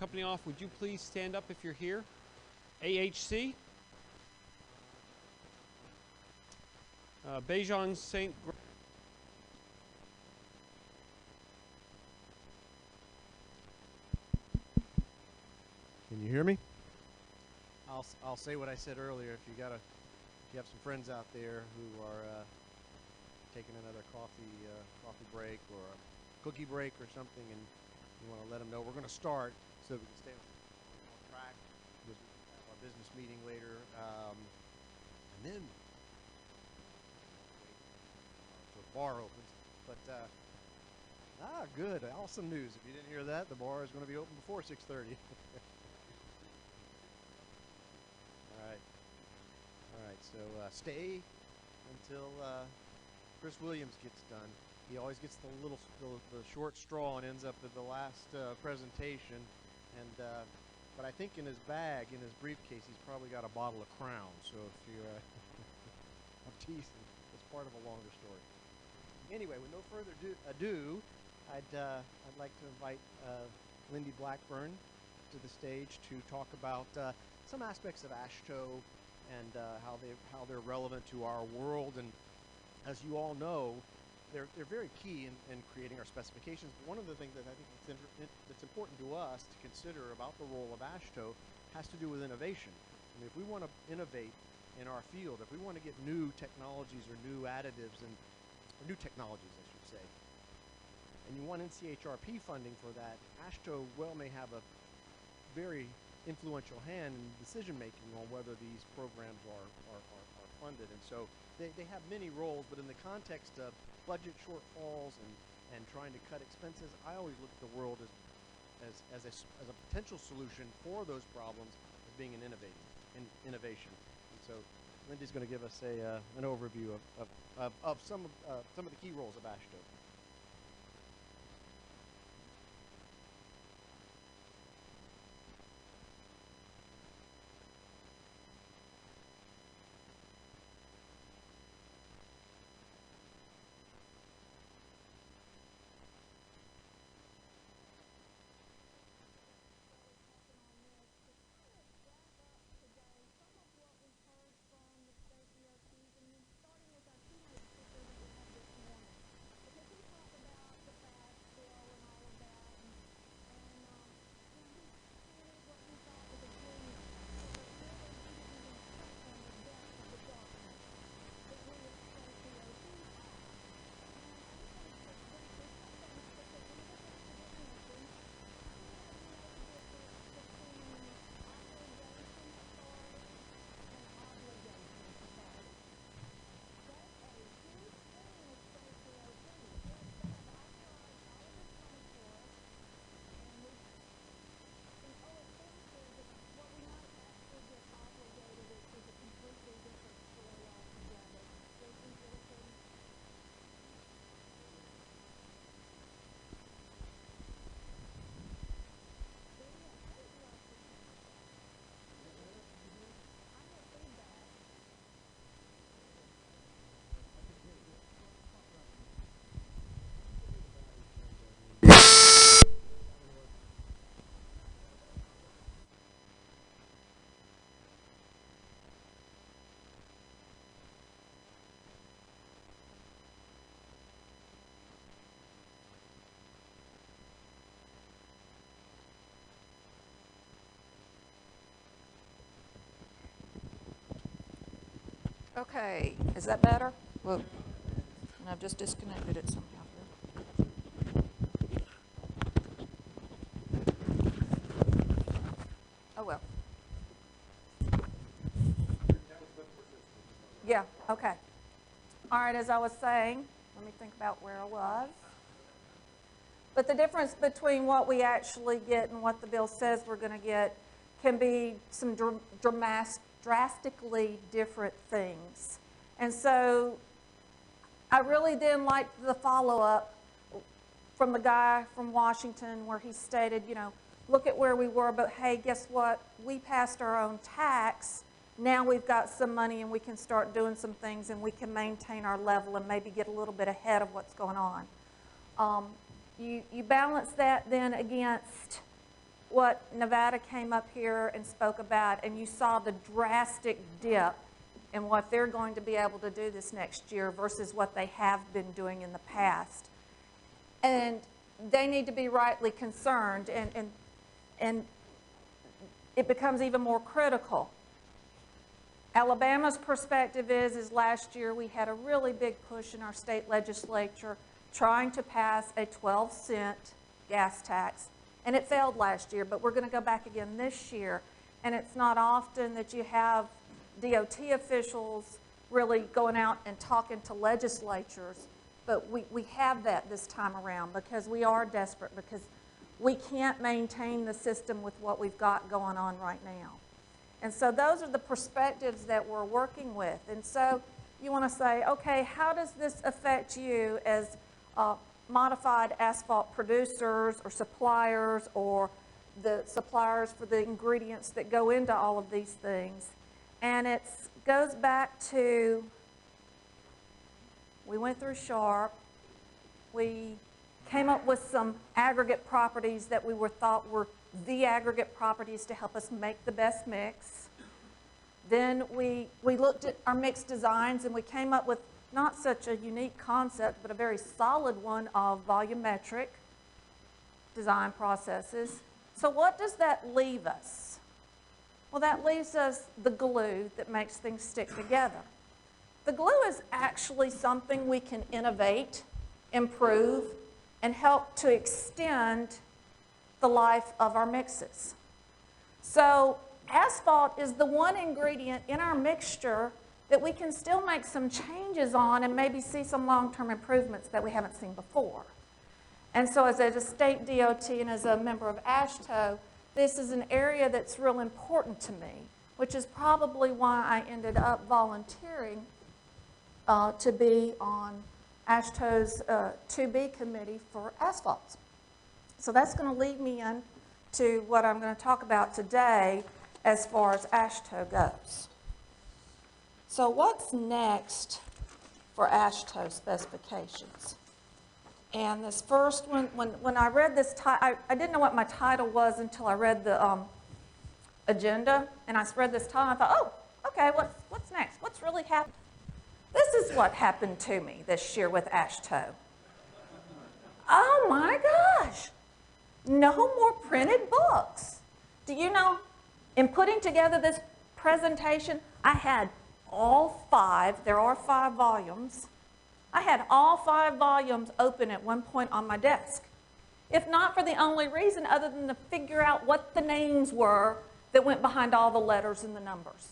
company off, would you please stand up if you're here? AHC. Bejon St. Can you hear me? I'll say what I said earlier. If you have some friends out there who are taking another coffee break or a cookie break or something, and you want to let them know we're going to start so we can stay on track because we have our business meeting later, and then so the bar opens. But good, awesome news. If you didn't hear that, the bar is going to be open before 6:30. All right. So stay until Chris Williams gets done. He always gets the short straw and ends up at the last presentation. And but I think in his bag, in his briefcase, he's probably got a bottle of Crown. So if you, I'm teasing. It's part of a longer story. Anyway, with no further ado, I'd like to invite Lyndi Blackburn to the stage to talk about some aspects of AASHTO and how they're relevant to our world. And as you all know, they're very key in creating our specifications. But one of the things that I think that's important to us to consider about the role of AASHTO has to do with innovation. I mean, if we want to innovate in our field, if we want to get new technologies or new additives or new technologies, I should say, and you want NCHRP funding for that, AASHTO may have a very influential hand in decision making on whether these programs are funded. And so they have many roles, but in the context of budget shortfalls and trying to cut expenses, I always look at the world as a potential solution for those problems as being an innovation. And so Lyndi's going to give us an overview of some of the key roles of AASHTO. Okay, is that better? Whoa. And I've just disconnected it somehow here. Oh well. Yeah, okay. All right, as I was saying, let me think about where I was. But the difference between what we actually get and what the bill says we're going to get can be some drastically different things. And so I really then liked the follow-up from the guy from Washington where he stated, you know, look at where we were, but hey, guess what? We passed our own tax. Now we've got some money and we can start doing some things and we can maintain our level and maybe get a little bit ahead of what's going on. You balance that then against what Nevada came up here and spoke about, and you saw the drastic dip in what they're going to be able to do this next year versus what they have been doing in the past. And they need to be rightly concerned, and it becomes even more critical. Alabama's perspective is last year we had a really big push in our state legislature trying to pass a 12-cent gas tax, and it failed last year, but we're going to go back again this year. And it's not often that you have DOT officials really going out and talking to legislatures, but we have that this time around because we are desperate, because we can't maintain the system with what we've got going on right now. And so those are the perspectives that we're working with. And so you want to say, okay, how does this affect you as modified asphalt producers or suppliers, or the suppliers for the ingredients that go into all of these things? And it goes back to, we went through SHARP, we came up with some aggregate properties that we thought were the aggregate properties to help us make the best mix. Then we looked at our mix designs, and we came up with not such a unique concept, but a very solid one of volumetric design processes. So what does that leave us? Well, that leaves us the glue that makes things stick together. The glue is actually something we can innovate, improve, and help to extend the life of our mixes. So asphalt is the one ingredient in our mixture that we can still make some changes on and maybe see some long-term improvements that we haven't seen before. And so as a state DOT and as a member of AASHTO, this is an area that's real important to me, which is probably why I ended up volunteering to be on AASHTO's 2B committee for asphalt. So that's going to lead me into what I'm going to talk about today as far as AASHTO goes. So what's next for AASHTO specifications? And this first one, when I read this, I didn't know what my title was until I read the agenda, and I read this title, and I thought, oh, okay, what's next? What's really happened? This is what happened to me this year with AASHTO. Oh my gosh, no more printed books. Do you know, in putting together this presentation, I had all 5, there are 5 volumes, I had all 5 volumes open at one point on my desk. If not for the only reason other than to figure out what the names were that went behind all the letters and the numbers.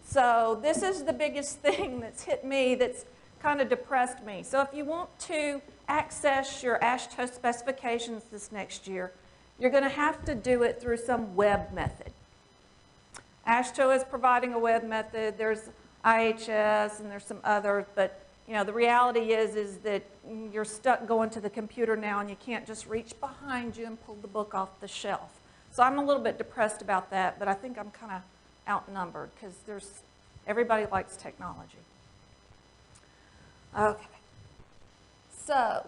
So this is the biggest thing that's hit me, that's kind of depressed me. So if you want to access your AASHTO specifications this next year, you're going to have to do it through some web method. AASHTO is providing a web method. There's IHS and there's some others, but you know, the reality is that you're stuck going to the computer now, and you can't just reach behind you and pull the book off the shelf. So I'm a little bit depressed about that, but I think I'm kind of outnumbered because everybody likes technology. Okay. So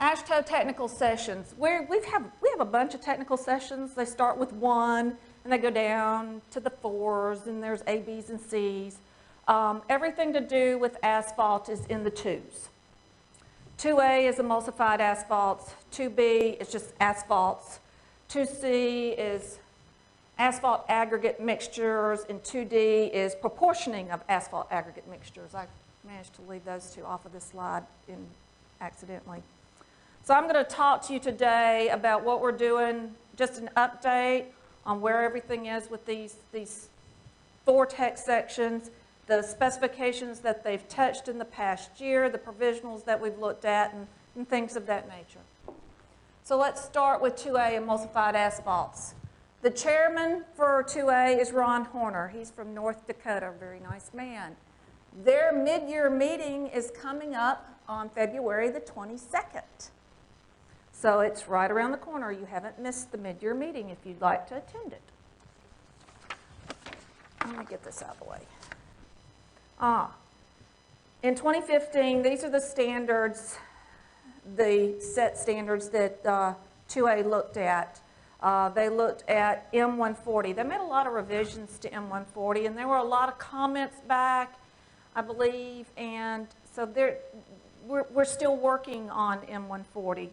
AASHTO technical sessions. We have a bunch of technical sessions. They start with 1, and they go down to the 4s, and there's A, Bs, and Cs. Everything to do with asphalt is in the 2s. 2A is emulsified asphalts. 2B is just asphalts. 2C is asphalt aggregate mixtures, and 2D is proportioning of asphalt aggregate mixtures. I managed to leave those 2 off of this slide accidentally. So I'm going to talk to you today about what we're doing, just an update on where everything is with these 4 tech sections, the specifications that they've touched in the past year, the provisionals that we've looked at, and things of that nature. So let's start with 2A emulsified asphalts. The chairman for 2A is Ron Horner. He's from North Dakota, a very nice man. Their mid-year meeting is coming up on February the 22nd. So it's right around the corner. You haven't missed the mid-year meeting if you'd like to attend it. Let me get this out of the way. In 2015, these are the standards, the set standards that 2A looked at. They looked at M140. They made a lot of revisions to M140, and there were a lot of comments back, I believe, and so we're still working on M140.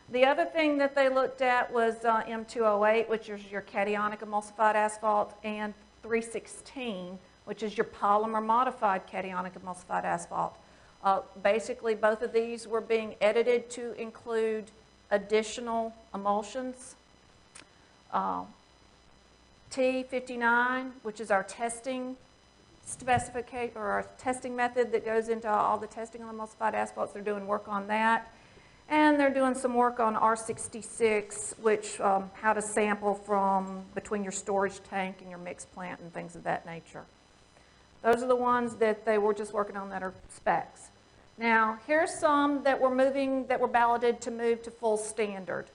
The other thing that they looked at was M208, which is your cationic emulsified asphalt, and 316, which is your polymer modified cationic emulsified asphalt. Basically, both of these were being edited to include additional emulsions. T59, which is our testing specification or our testing method that goes into all the testing on emulsified asphalts. They're doing work on that. And they're doing some work on R66, which how to sample from between your storage tank and your mix plant and things of that nature. Those are the ones that they were just working on that are specs. Now, here's some that were balloted to move to full standard.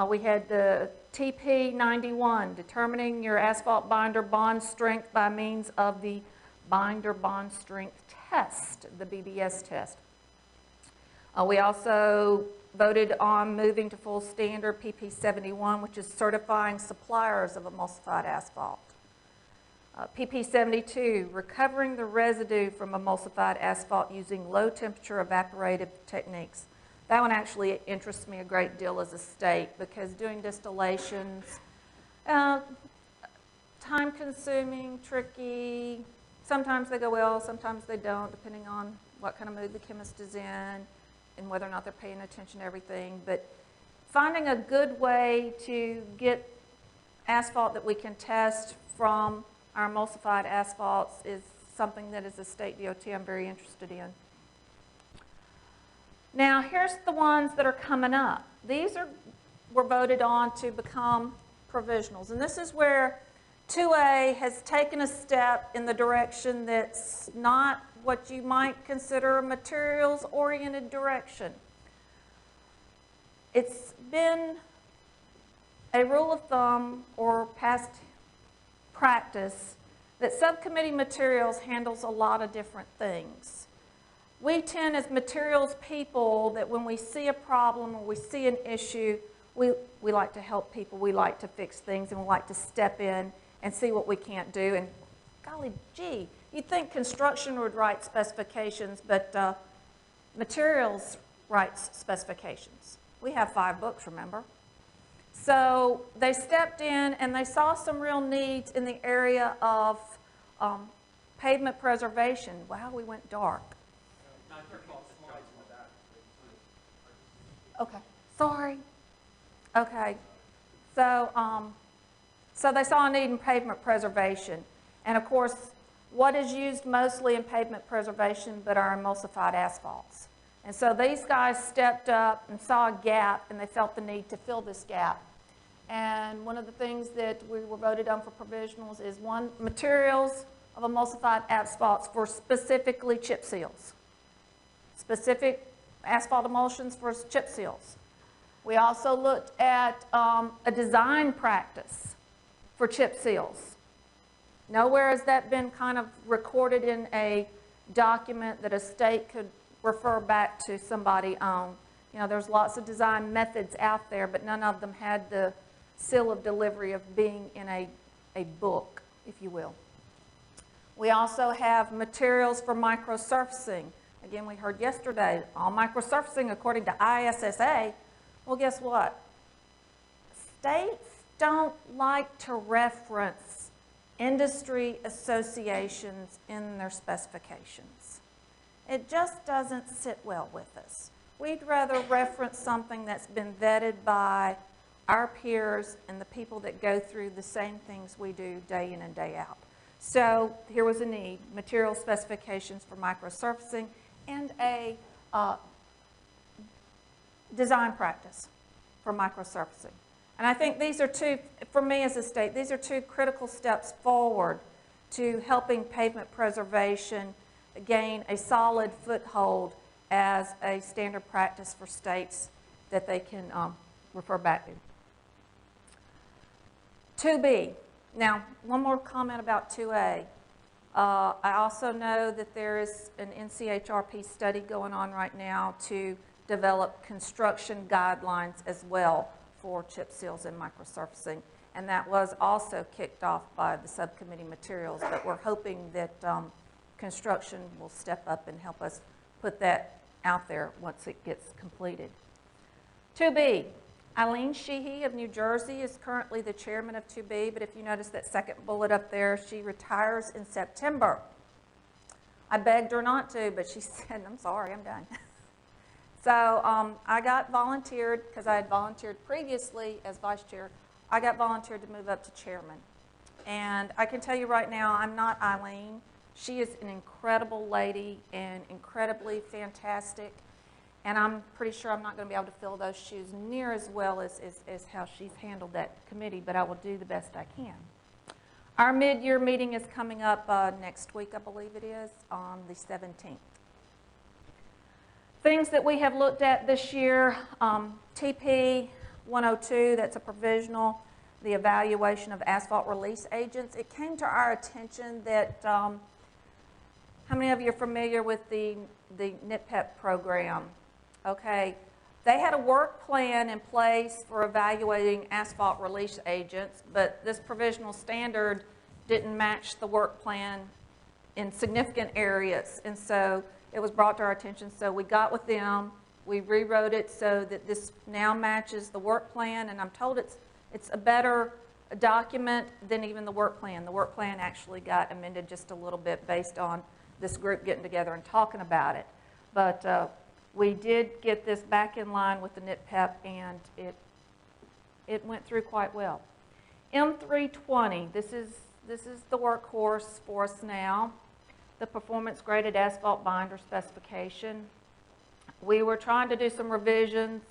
We had the TP91, determining your asphalt binder bond strength by means of the binder bond strength test, the BBS test. We also voted on moving to full standard PP71, which is certifying suppliers of emulsified asphalt. PP72, recovering the residue from emulsified asphalt using low temperature evaporative techniques. That one actually interests me a great deal as a state because doing distillations, time consuming, tricky, sometimes they go well, sometimes they don't, depending on what kind of mood the chemist is in and whether or not they're paying attention to everything. But finding a good way to get asphalt that we can test from our emulsified asphalts is something that as a state DOT I'm very interested in. Now here's the ones that are coming up. These were voted on to become provisionals, and this is where 2A has taken a step in the direction that's not what you might consider a materials-oriented direction. It's been a rule of thumb or past practice that subcommittee materials handles a lot of different things. We tend as materials people that when we see a problem or we see an issue, we like to help people, we like to fix things, and we like to step in and see what we can't do. And golly gee, you'd think construction would write specifications, but materials writes specifications. We have 5 books, remember? So they stepped in and they saw some real needs in the area of pavement preservation. Wow, we went dark. Okay, sorry. Okay, so so they saw a need in pavement preservation. And of course, what is used mostly in pavement preservation but our emulsified asphalts. And so these guys stepped up and saw a gap, and they felt the need to fill this gap. And one of the things that we were voted on for provisionals is one, materials of emulsified asphalts for specifically chip seals. Specific asphalt emulsions for chip seals. We also looked at a design practice for chip seals. Nowhere has that been kind of recorded in a document that a state could refer back to somebody on. You know, there's lots of design methods out there, but none of them had the seal of delivery of being in a book, if you will. We also have materials for microsurfacing. Again, we heard yesterday, all microsurfacing according to ISSA. Well, guess what? States don't like to reference industry associations in their specifications. It just doesn't sit well with us. We'd rather reference something that's been vetted by our peers and the people that go through the same things we do day in and day out. So here was a need, material specifications for microsurfacing and a design practice for microsurfacing. And I think these are two, for me as a state, these are 2 critical steps forward to helping pavement preservation gain a solid foothold as a standard practice for states that they can refer back to. 2B. Now, one more comment about 2A. I also know that there is an NCHRP study going on right now to develop construction guidelines as well for chip seals and microsurfacing. And that was also kicked off by the subcommittee materials, but we're hoping that construction will step up and help us put that out there once it gets completed. 2B, Eileen Sheehy of New Jersey is currently the chairman of 2B, but if you notice that second bullet up there, she retires in September. I begged her not to, but she said, I'm sorry, I'm done. So I got volunteered, because I had volunteered previously as vice chair, I got volunteered to move up to chairman. And I can tell you right now, I'm not Eileen. She is an incredible lady and incredibly fantastic. And I'm pretty sure I'm not going to be able to fill those shoes near as well as how she's handled that committee, but I will do the best I can. Our mid-year meeting is coming up next week, I believe it is, on the 17th. Things that we have looked at this year, TP 102, that's a provisional, the evaluation of asphalt release agents. It came to our attention that, how many of you are familiar with the NIPEP program? Okay, they had a work plan in place for evaluating asphalt release agents, but this provisional standard didn't match the work plan in significant areas. And so it was brought to our attention, so we got with them, we rewrote it so that this now matches the work plan, and I'm told it's a better document than even the work plan. The work plan actually got amended just a little bit based on this group getting together and talking about it. But we did get this back in line with the NIPEP, and it went through quite well. M320, this is the workhorse for us now, the performance graded asphalt binder specification. We were trying to do some revisions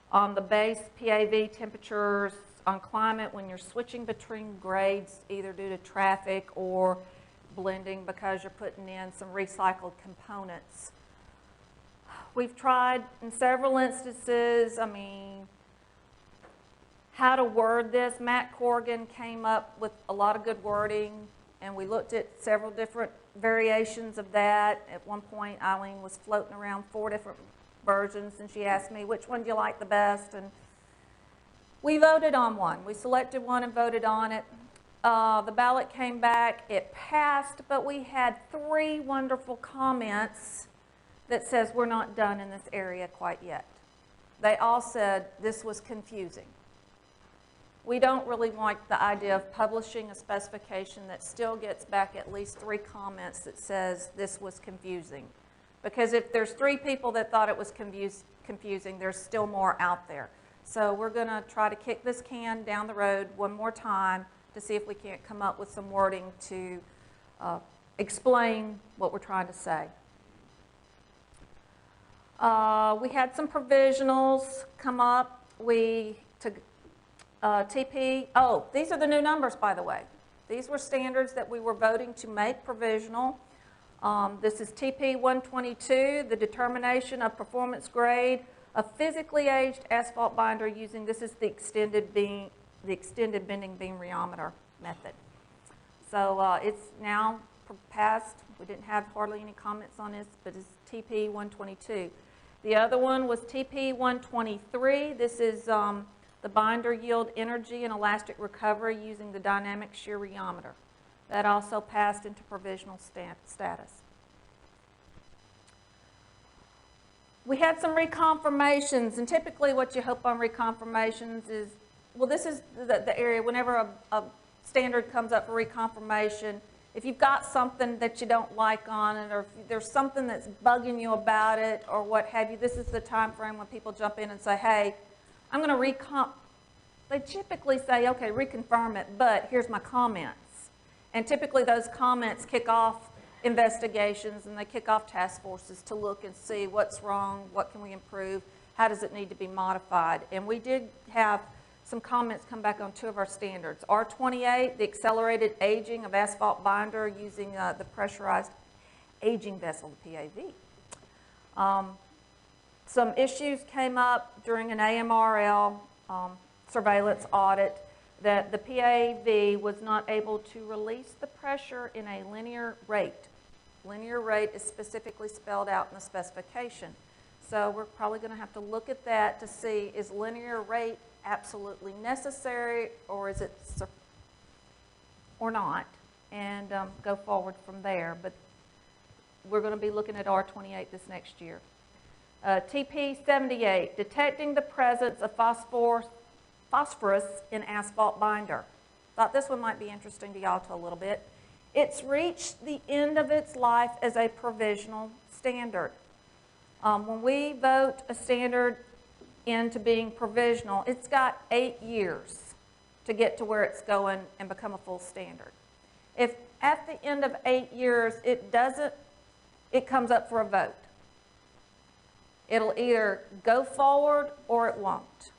on the base PAV temperatures, on climate when you're switching between grades, either due to traffic or blending because you're putting in some recycled components. We've tried in several instances, how to word this. Matt Corrigan came up with a lot of good wording, and we looked at several different variations of that. At one point, Eileen was floating around 4 different versions, and she asked me, which one do you like the best? And we voted on one. We selected one and voted on it. The ballot came back, it passed, but we had 3 wonderful comments that says we're not done in this area quite yet. They all said this was confusing. We don't really like the idea of publishing a specification that still gets back at least 3 comments that says this was confusing. Because if there's 3 people that thought it was confusing, there's still more out there. So we're going to try to kick this can down the road one more time to see if we can't come up with some wording to explain what we're trying to say. We had some provisionals come up. TP, these are the new numbers, by the way. These were standards that we were voting to make provisional. This is TP 122, the determination of performance grade of physically aged asphalt binder using, this is the extended bending beam rheometer method. So it's now passed. We didn't have hardly any comments on this, but it's TP 122. The other one was TP 123. This is the binder yield energy and elastic recovery using the dynamic shear rheometer. That also passed into provisional status. We had some reconfirmations, and typically what you hope on reconfirmations is, well, this is the area, whenever a standard comes up for reconfirmation, if you've got something that you don't like on it, or if there's something that's bugging you about it, or what have you, this is the time frame when people jump in and say, hey, I'm going to they typically say, okay, reconfirm it, but here's my comments. And typically those comments kick off investigations, and they kick off task forces to look and see what's wrong, what can we improve, how does it need to be modified. And we did have some comments come back on 2 of our standards. R28, the accelerated aging of asphalt binder using the pressurized aging vessel, the PAV. Some issues came up during an AMRL surveillance audit that the PAV was not able to release the pressure in a linear rate. Linear rate is specifically spelled out in the specification. So we're probably going to have to look at that to see, is linear rate absolutely necessary, or is it or not, and go forward from there. But we're going to be looking at R28 this next year. TP 78, detecting the presence of phosphorus in asphalt binder. Thought this one might be interesting to y'all a little bit. It's reached the end of its life as a provisional standard. When we vote a standard into being provisional, it's got 8 years to get to where it's going and become a full standard. If at the end of 8 years it doesn't, it comes up for a vote. It'll either go forward or it won't.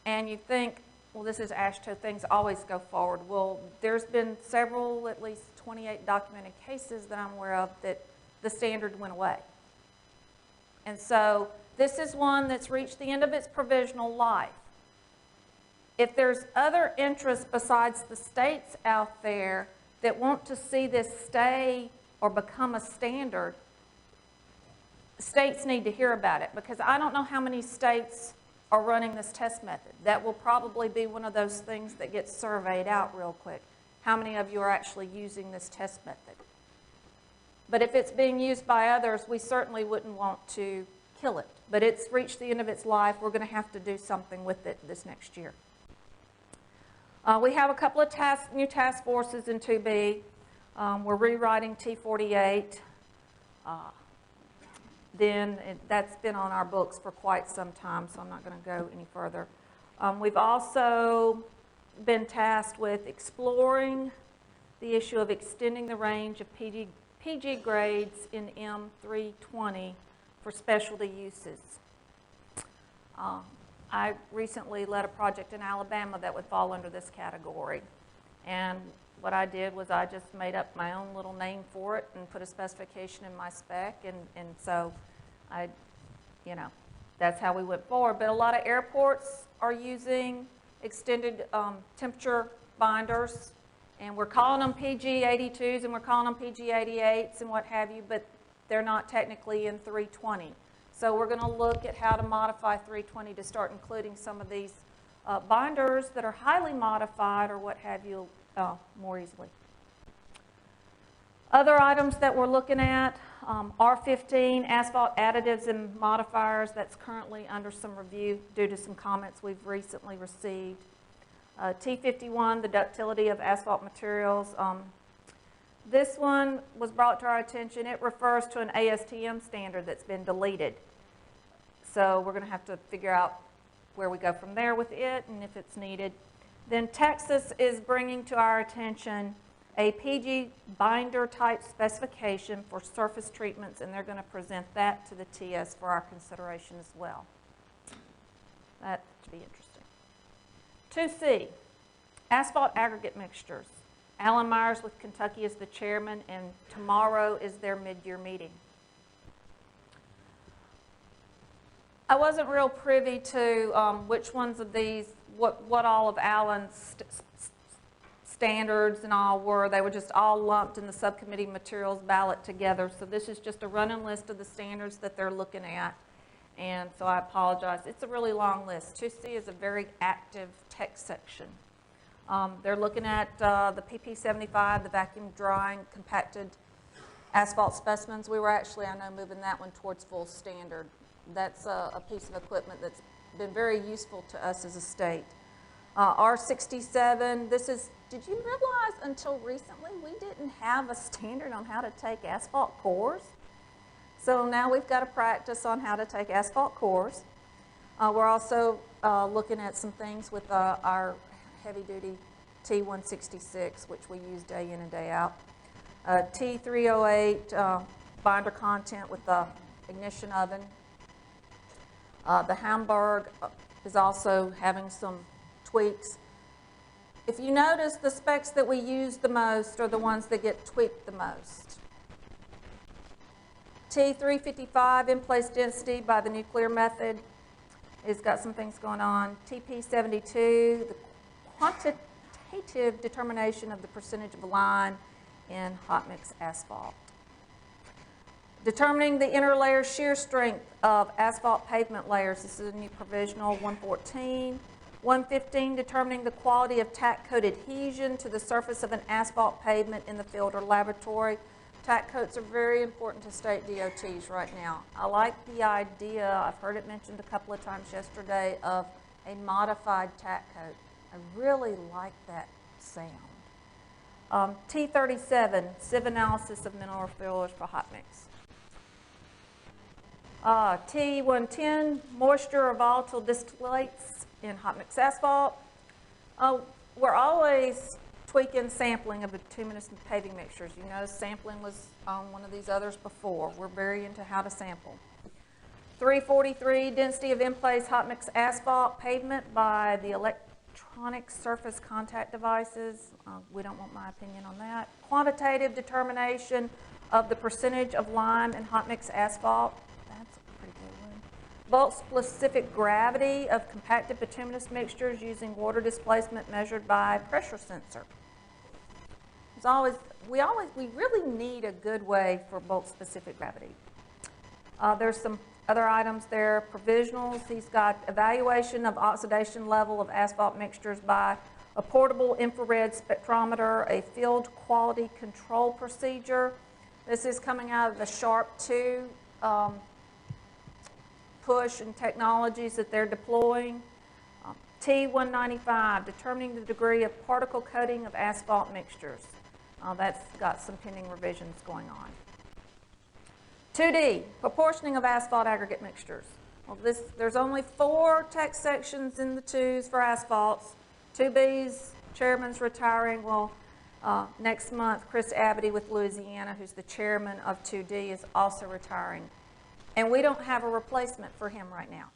And you think, well, this is AASHTO, things always go forward. Well, there's been several, at least 28 documented cases that I'm aware of that the standard went away. And so this is one that's reached the end of its provisional life. If there's other interests besides the states out there that want to see this stay or become a standard, states need to hear about it, because I don't know how many states are running this test method. That will probably be one of those things that gets surveyed out real quick. How many of you are actually using this test method? But if it's being used by others, we certainly wouldn't want to kill it. But it's reached the end of its life. We're going to have to do something with it this next year. We have a couple of new task forces in 2B. We're rewriting T48. That's been on our books for quite some time, so I'm not going to go any further. We've also been tasked with exploring the issue of extending the range of PG grades in M320 for specialty uses. I recently led a project in Alabama that would fall under this category. And what I did was I just made up my own little name for it and put a specification in my spec. And so that's how we went forward. But a lot of airports are using extended temperature binders. And we're calling them PG82s and we're calling them PG88s and what have you, but they're not technically in 320. So we're going to look at how to modify 320 to start including some of these binders that are highly modified or what have you more easily. Other items that we're looking at, R15, asphalt additives and modifiers, that's currently under some review due to some comments we've recently received. T51, the ductility of asphalt materials. This one was brought to our attention. It refers to an ASTM standard that's been deleted. So we're going to have to figure out where we go from there with it and if it's needed. Then Texas is bringing to our attention a PG binder type specification for surface treatments, and they're going to present that to the TS for our consideration as well. That should be interesting. 2C, asphalt aggregate mixtures. Alan Myers with Kentucky is the chairman, and tomorrow is their mid-year meeting. I wasn't real privy to which ones of these, what all of Alan's standards and all were. They were just all lumped in the subcommittee materials ballot together. So this is just a running list of the standards that they're looking at. And so I apologize. It's a really long list. 2C is a very active text section. They're looking at the PP75, the vacuum drying compacted asphalt specimens. We were actually, I know, moving that one towards full standard. That's a piece of equipment that's been very useful to us as a state. R67, this is, did you realize until recently we didn't have a standard on how to take asphalt cores? So now we've got to practice on how to take asphalt cores. We're also looking at some things with our heavy-duty T166, which we use day in and day out. T308 binder content with the ignition oven. The Hamburg is also having some tweaks. If you notice, the specs that we use the most are the ones that get tweaked the most. T355, in-place density by the nuclear method, has got some things going on. TP72, the quantitative determination of the percentage of lime in hot mix asphalt. Determining the interlayer shear strength of asphalt pavement layers. This is a new provisional 114. 115, determining the quality of tack coat adhesion to the surface of an asphalt pavement in the field or laboratory. Tack coats are very important to state DOTs right now. I like the idea, I've heard it mentioned a couple of times yesterday, of a modified tack coat. I really like that sound. T37, sieve analysis of mineral fillers for hot mix. T110, moisture or volatile distillates in hot mix asphalt. We're always tweaking sampling of bituminous paving mixtures. You know, sampling was on one of these others before. We're very into how to sample. 343, density of in-place hot mix asphalt pavement by the electronic surface contact devices. We don't want my opinion on that. Quantitative determination of the percentage of lime in hot mix asphalt. That's a pretty good one. Bulk-specific gravity of compacted bituminous mixtures using water displacement measured by pressure sensor. We really need a good way for bulk-specific gravity. There's some other items there. Provisionals, he's got evaluation of oxidation level of asphalt mixtures by a portable infrared spectrometer, a field quality control procedure. This is coming out of the SHARP 2 push and technologies that they're deploying. T195, determining the degree of particle coating of asphalt mixtures. That's got some pending revisions going on. 2D, proportioning of asphalt aggregate mixtures. Well, there's only 4 text sections in the 2s for asphalts. 2B's chairman's retiring. Well, next month, Chris Abity with Louisiana, who's the chairman of 2D, is also retiring. And we don't have a replacement for him right now.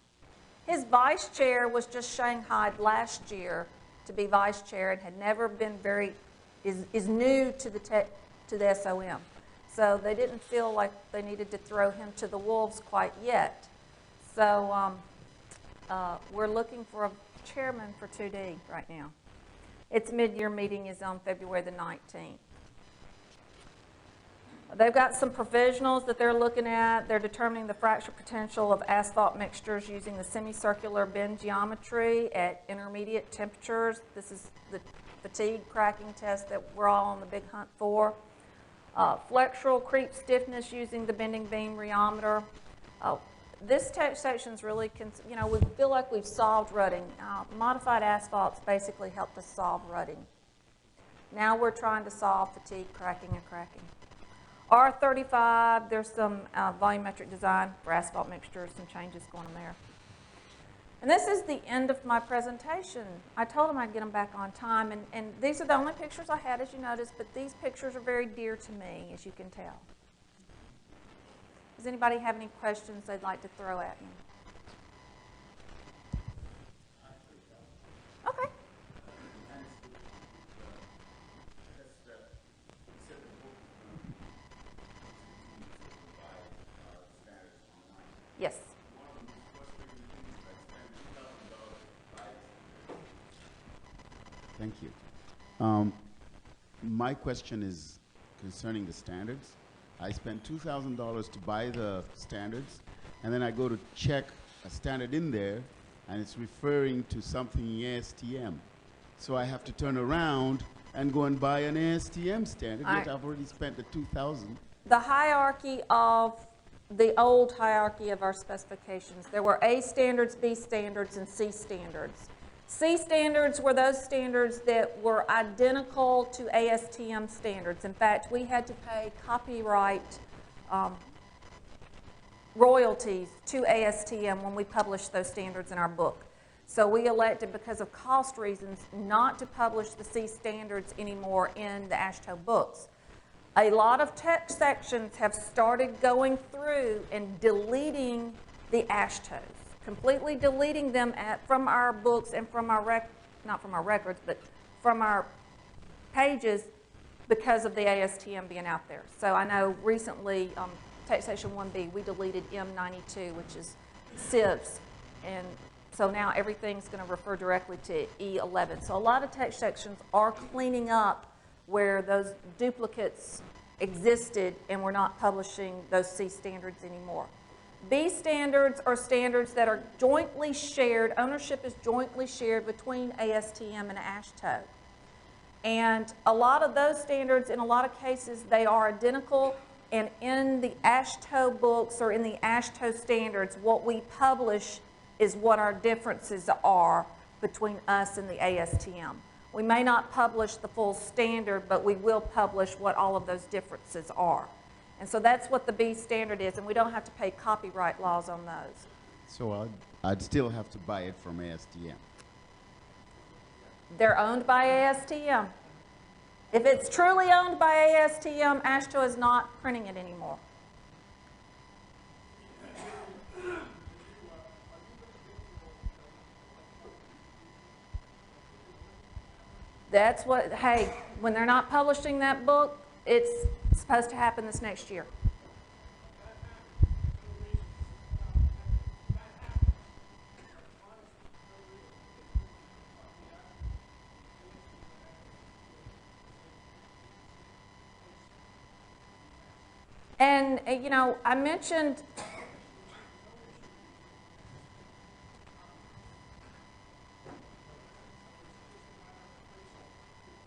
His vice chair was just shanghaied last year to be vice chair and had never been is new to the SOM. So they didn't feel like they needed to throw him to the wolves quite yet. So we're looking for a chairman for 2D right now. Its mid-year meeting is on February the 19th. They've got some provisionals that they're looking at. They're determining the fracture potential of asphalt mixtures using the semicircular bend geometry at intermediate temperatures. This is the fatigue cracking test that we're all on the big hunt for. Flexural creep stiffness using the bending beam rheometer. This text section is really, we feel like we've solved rutting. Modified asphalts basically helped us solve rutting. Now we're trying to solve fatigue cracking and cracking. R35, there's some volumetric design for asphalt mixtures, some changes going on there. And this is the end of my presentation. I told them I'd get them back on time, and these are the only pictures I had, as you noticed, but these pictures are very dear to me, as you can tell. Does anybody have any questions they'd like to throw at me? Okay. Yes. Thank you. My question is concerning the standards. I spent $2,000 to buy the standards, and then I go to check a standard in there, and it's referring to something ASTM. So I have to turn around and go and buy an ASTM standard, yet I've already spent the $2,000. The hierarchy of the old hierarchy of our specifications, there were A standards, B standards, and C standards. C standards were those standards that were identical to ASTM standards. In fact, we had to pay copyright royalties to ASTM when we published those standards in our book. So we elected, because of cost reasons, not to publish the C standards anymore in the AASHTO books. A lot of text sections have started going through and deleting the AASHTOs. Completely deleting them from our books and from our not from our records, but from our pages because of the ASTM being out there. So I know recently, text section 1B, we deleted M92, which is sieves, and so now everything's going to refer directly to E11. So a lot of text sections are cleaning up where those duplicates existed, and we're not publishing those C standards anymore. B standards are standards that are jointly shared, ownership is jointly shared between ASTM and AASHTO. And a lot of those standards, in a lot of cases, they are identical, and in the AASHTO books or in the AASHTO standards, what we publish is what our differences are between us and the ASTM. We may not publish the full standard, but we will publish what all of those differences are. And so that's what the B standard is, and we don't have to pay copyright laws on those. So I'd still have to buy it from ASTM. They're owned by ASTM. If it's truly owned by ASTM, AASHTO is not printing it anymore. That's what, hey, when they're not publishing that book, it's supposed to happen this next year. And, you know, I mentioned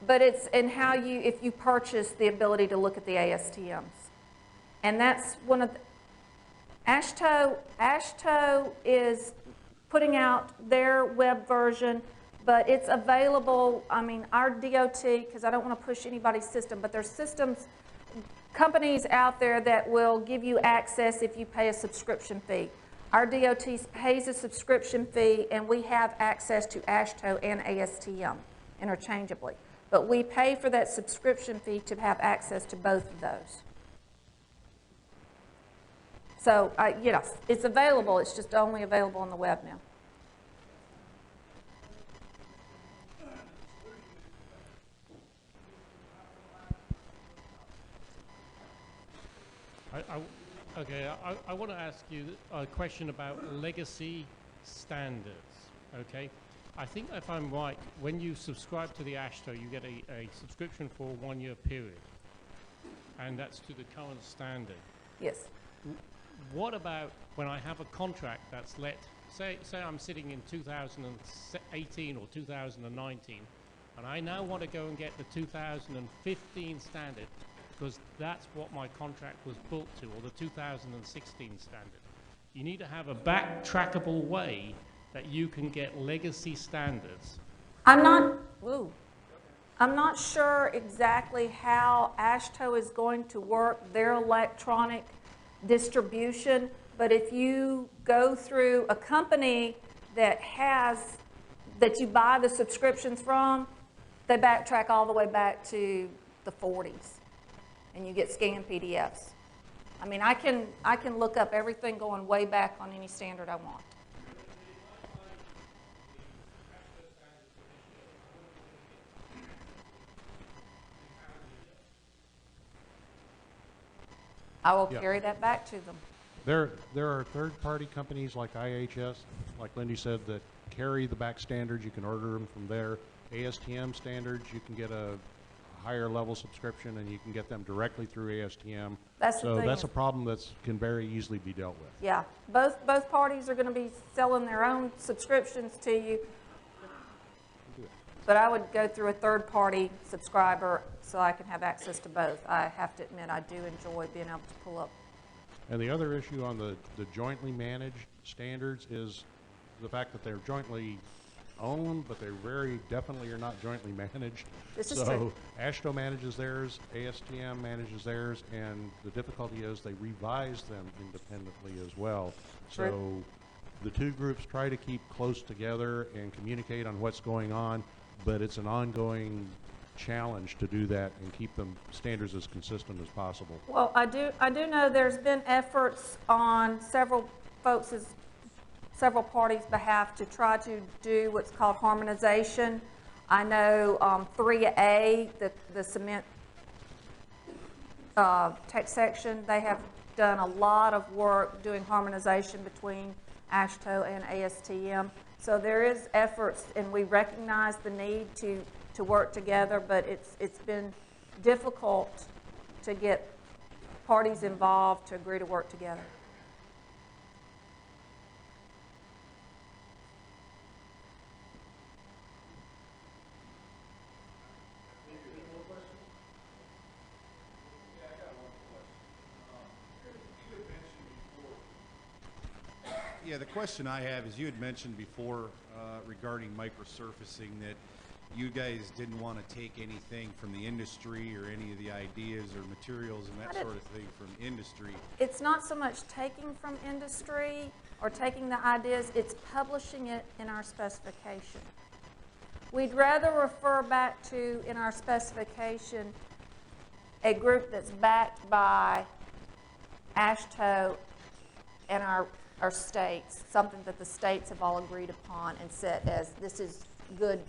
but it's in how you, if you purchase the ability to look at the ASTMs. And that's one of the, AASHTO is putting out their web version, but it's available, I mean, our DOT, because I don't want to push anybody's system, but there's systems, companies out there that will give you access if you pay a subscription fee. Our DOT pays a subscription fee, and we have access to AASHTO and ASTM interchangeably. But we pay for that subscription fee to have access to both of those. So, yes, it's available. It's just only available on the web now. I want to ask you a question about legacy standards, okay? I think if I'm right, when you subscribe to the AASHTO, you get a subscription for a 1-year period, and that's to the current standard. Yes. What about when I have a contract that's say I'm sitting in 2018 or 2019, and I now want to go and get the 2015 standard, because that's what my contract was built to, or the 2016 standard. You need to have a backtrackable way that you can get legacy standards. I'm not sure exactly how AASHTO is going to work their electronic distribution, but if you go through a company that you buy the subscriptions from, they backtrack all the way back to the 40s, and you get scanned PDFs. I mean, I can look up everything going way back on any standard I want. I will carry that back to them. There are third-party companies like IHS, like Lyndi said, that carry the back standards. You can order them from there. ASTM standards, you can get a higher level subscription, and you can get them directly through ASTM. So that's a problem that can very easily be dealt with. Yeah, both parties are going to be selling their own subscriptions to you, but I would go through a third-party subscriber so I can have access to both. I have to admit, I do enjoy being able to pull up. And the other issue on the jointly managed standards is the fact that they're jointly owned, but they very definitely are not jointly managed. This is true. So AASHTO manages theirs, ASTM manages theirs, and the difficulty is they revise them independently as well. True. So the two groups try to keep close together and communicate on what's going on, but it's an ongoing challenge to do that and keep them standards as consistent as possible. Well, I do know there's been efforts on several parties' behalf to try to do what's called harmonization. I know 3A, the cement tech section, they have done a lot of work doing harmonization between AASHTO and ASTM. So there is efforts, and we recognize the need to work together, but it's been difficult to get parties involved to agree to work together. Yeah, the question I have is you had mentioned before regarding microsurfacing that you guys didn't want to take anything from the industry or any of the ideas or materials and that sort of thing from industry. It's not so much taking from industry or taking the ideas, it's publishing it in our specification. We'd rather refer back to, in our specification, a group that's backed by AASHTO and our states, something that the states have all agreed upon and set as this is good,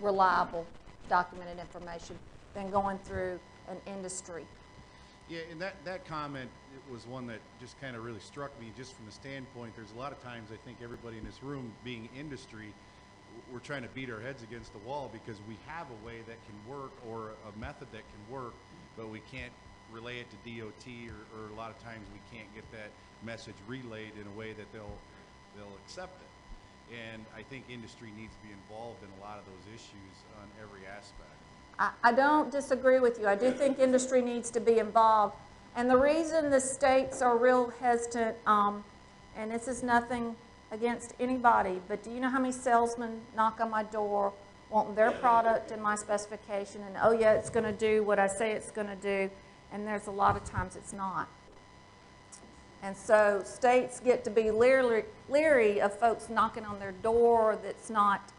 reliable, documented information, than going through an industry. Yeah, and that comment it was one that just kind of really struck me just from the standpoint, there's a lot of times I think everybody in this room being industry, we're trying to beat our heads against the wall because we have a way that can work or a method that can work, but we can't relay it to DOT or a lot of times we can't get that message relayed in a way that they'll accept it. And I think industry needs to be involved in a lot of those issues on every aspect. I don't disagree with you. I do think industry needs to be involved. And the reason the states are real hesitant, and this is nothing against anybody, but do you know how many salesmen knock on my door wanting their product in my specification and, oh yeah, it's going to do what I say it's going to do, and there's a lot of times it's not. And so states get to be leery of folks knocking on their door that's not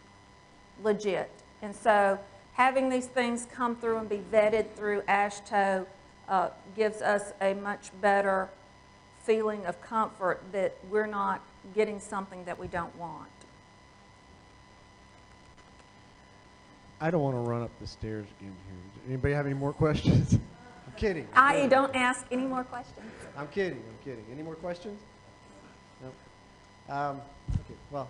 legit. And so having these things come through and be vetted through AASHTO gives us a much better feeling of comfort that we're not getting something that we don't want. I don't want to run up the stairs again here. Anybody have any more questions? I'm kidding. I don't ask any more questions. I'm kidding. Any more questions? No. Okay. Well,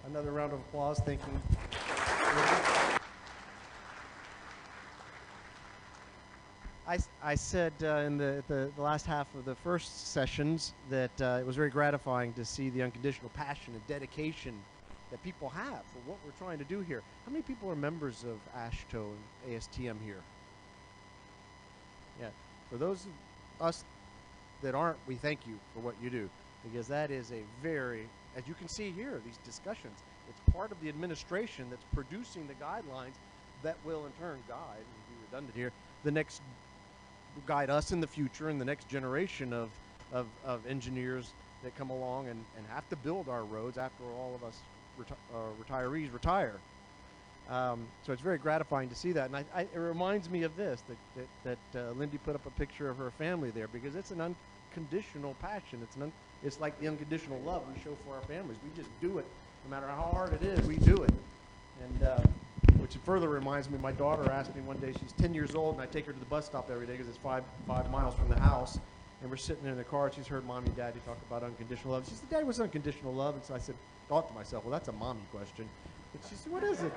another round of applause. Thank you. I said in the last half of the first sessions that it was very gratifying to see the unconditional passion and dedication that people have for what we're trying to do here. How many people are members of AASHTO and ASTM here? Yeah. For those of us that aren't, we thank you for what you do, because that is a very, as you can see here, these discussions, it's part of the administration that's producing the guidelines that will in turn guide, and be redundant here, the next guide us in the future and the next generation of engineers that come along and have to build our roads after all of us retirees retire. So it's very gratifying to see that, and it reminds me of this, that Lyndi put up a picture of her family there, because it's an unconditional passion. It's like the unconditional love we show for our families. We just do it, no matter how hard it is, we do it. And which further reminds me, my daughter asked me one day, she's 10 years old, and I take her to the bus stop every day because it's five miles from the house, and we're sitting in the car, and she's heard Mommy and Daddy talk about unconditional love. She said, Daddy, what's unconditional love? And so I thought to myself, well, that's a mommy question. But she said, what is it?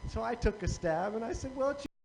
So I took a stab, and I said, well, it's